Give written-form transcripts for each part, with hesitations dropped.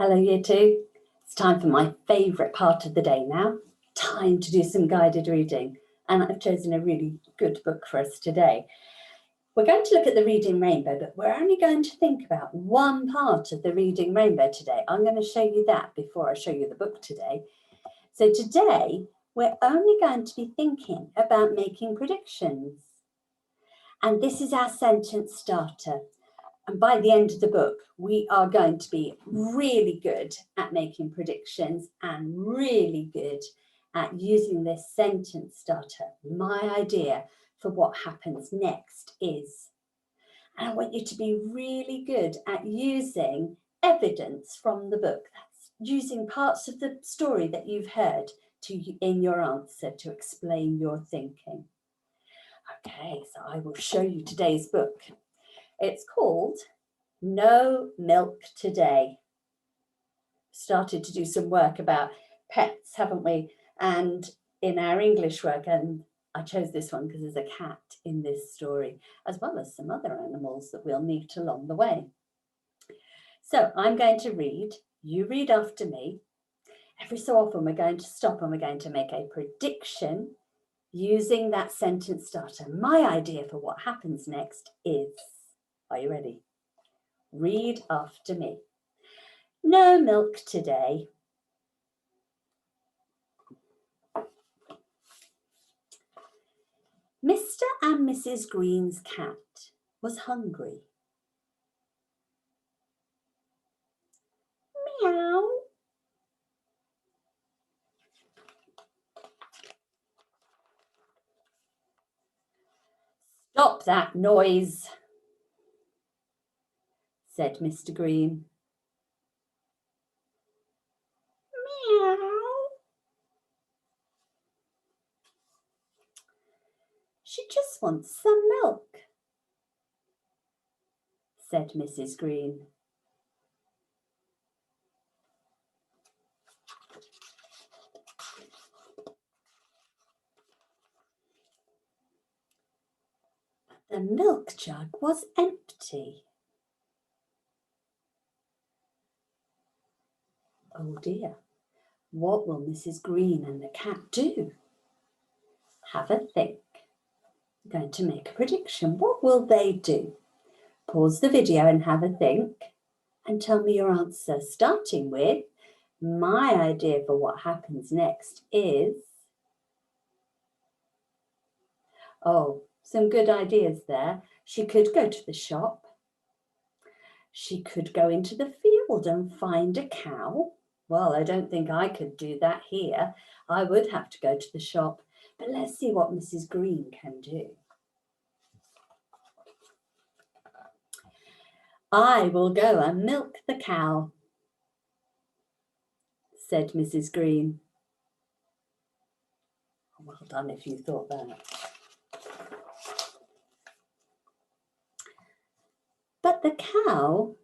Hello, Year 2. It's time for my favourite part of the day now. Time to do some guided reading. And I've chosen a really good book for us today. We're going to look at the Reading Rainbow, but we're only going to think about one part of the Reading Rainbow today. I'm going to show you that before I show you the book today. So today, we're only going to be thinking about making predictions. And this is our sentence starter. And by the end of the book, we are going to be really good at making predictions and really good at using this sentence starter. My idea for what happens next is, and I want you to be really good at using evidence from the book. That's using parts of the story that you've heard in your answer to explain your thinking. Okay, so I will show you today's book. It's called No Milk Today. Started to do some work about pets, haven't we? And in our English work, and I chose this one because there's a cat in this story, as well as some other animals that we'll meet along the way. So I'm going to read, you read after me. Every so often we're going to stop and we're going to make a prediction using that sentence starter. My idea for what happens next is, are you ready? Read after me. No milk today. Mr. and Mrs. Green's cat was hungry. Meow. Stop that noise, said Mr. Green. Meow. She just wants some milk, said Mrs. Green. The milk jug was empty. Oh dear, what will Mrs. Green and the cat do? Have a think. I'm going to make a prediction. What will they do? Pause the video and have a think and tell me your answer, starting with, my idea for what happens next is, oh, some good ideas there. She could go to the shop. She could go into the field and find a cow. Well, I don't think I could do that here. I would have to go to the shop. But let's see what Mrs. Green can do. I will go and milk the cow, said Mrs. Green. Well done if you thought that. But the cow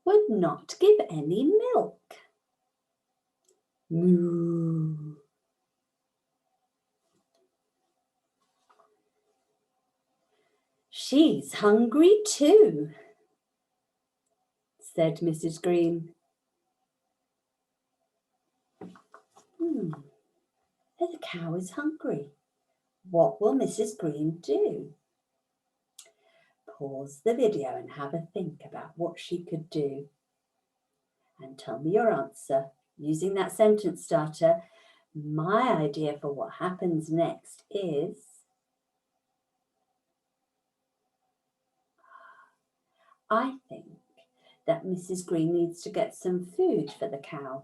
would not give any milk. Moo. She's hungry too, said Mrs. Green. The cow is hungry. What will Mrs. Green do? Pause the video and have a think about what she could do. And tell me your answer using that sentence starter. My idea for what happens next is, I think that Mrs. Green needs to get some food for the cow.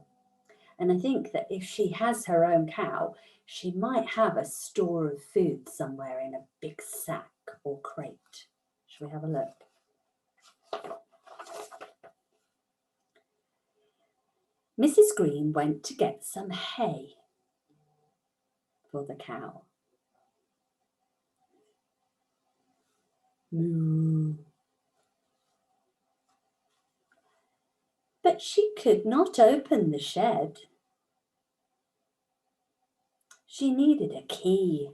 And I think that if she has her own cow, she might have a store of food somewhere in a big sack or crate. Shall we have a look? Mrs. Green went to get some hay for the cow. Moo. But she could not open the shed. She needed a key.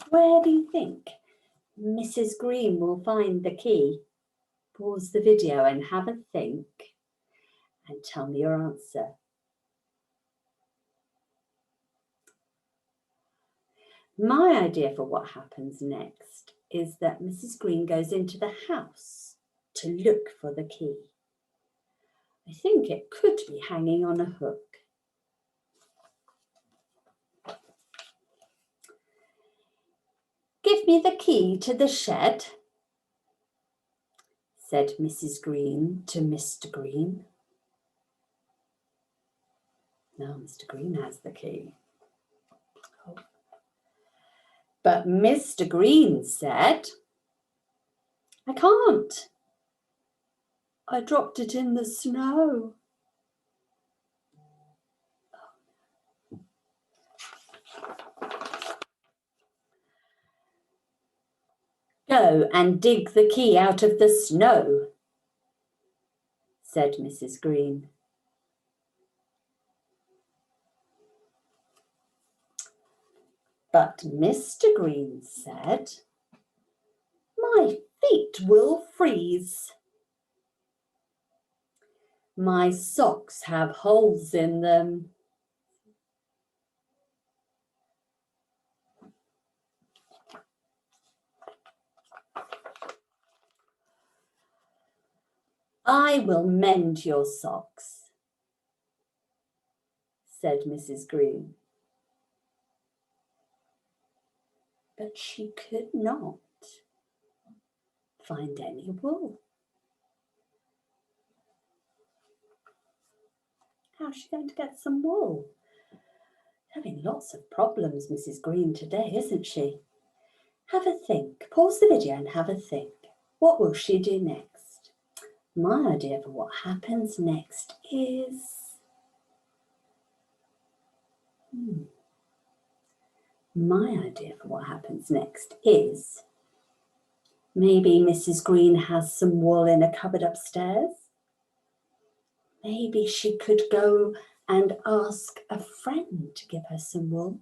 Where do you think Mrs. Green will find the key. Pause the video and have a think and tell me your answer. My idea for what happens next is that Mrs. Green goes into the house to look for the key. I think it could be hanging on a hook. Give me the key to the shed, said Mrs. Green to Mr. Green. Now Mr. Green has the key. But Mr. Green said, I can't. I dropped it in the snow. Go and dig the key out of the snow, said Mrs. Green. But Mr. Green said, my feet will freeze. My socks have holes in them. I will mend your socks, said Mrs. Green. But she could not find any wool. How's she going to get some wool? Having lots of problems, Mrs. Green, today, isn't she? Have a think. Pause the video and have a think. What will she do next? My idea for what happens next is... My idea for what happens next is maybe Mrs. Green has some wool in a cupboard upstairs. Maybe she could go and ask a friend to give her some wool.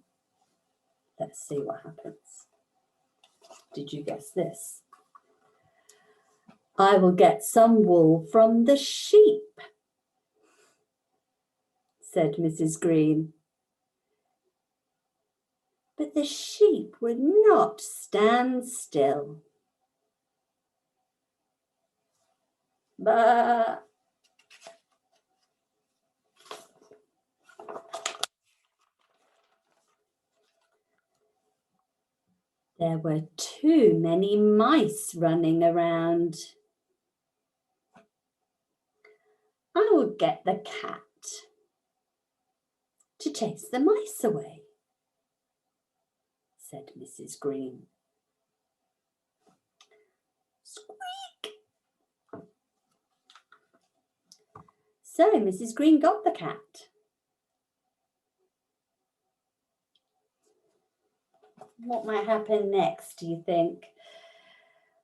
Let's see what happens. Did you guess this? I will get some wool from the sheep, said Mrs. Green. But the sheep would not stand still. Bah! There were too many mice running around. I will get the cat to chase the mice away, said Mrs. Green. Squeak! So Mrs. Green got the cat. What might happen next, do you think?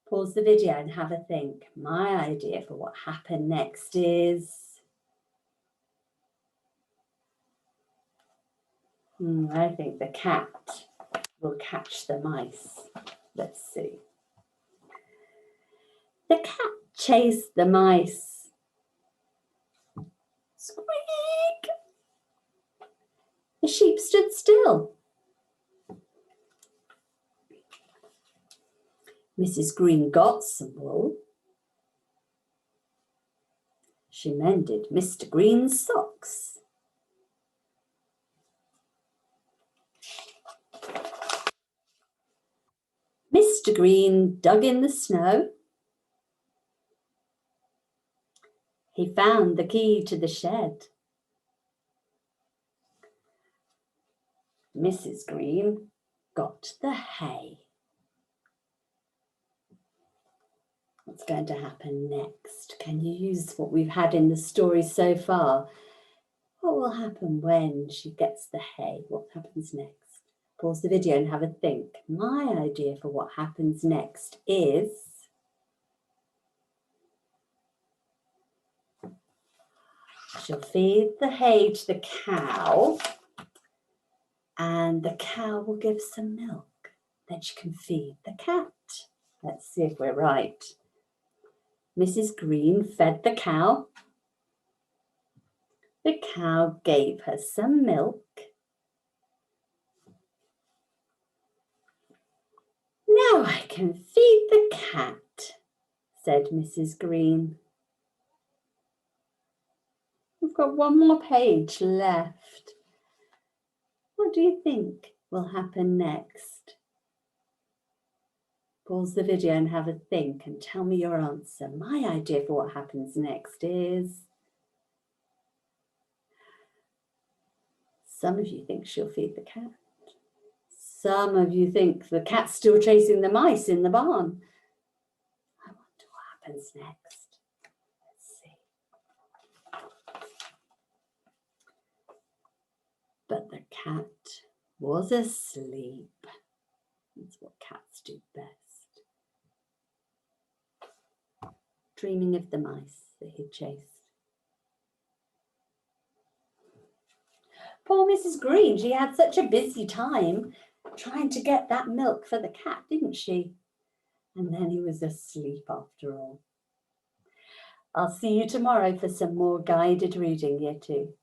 Pause the video and have a think. My idea for what happened next is... I think the cat will catch the mice. Let's see. The cat chased the mice. Squeak! The sheep stood still. Mrs. Green got some wool. She mended Mr. Green's socks. Mr. Green dug in the snow. He found the key to the shed. Mrs. Green got the hay. What's going to happen next? Can you use what we've had in the story so far? What will happen when she gets the hay? What happens next? Pause the video and have a think. My idea for what happens next is she'll feed the hay to the cow and the cow will give some milk. Then she can feed the cat. Let's see if we're right. Mrs. Green fed the cow. The cow gave her some milk. Now I can feed the cat, said Mrs. Green. We've got one more page left. What do you think will happen next? Pause the video and have a think and tell me your answer. My idea for what happens next is, some of you think she'll feed the cat. Some of you think the cat's still chasing the mice in the barn. I wonder what happens next. Let's see. But the cat was asleep. That's what cats do best. Dreaming of the mice that he'd chased. Poor Mrs. Green, she had such a busy time trying to get that milk for the cat, didn't she? And then he was asleep after all. I'll see you tomorrow for some more guided reading, Year 2.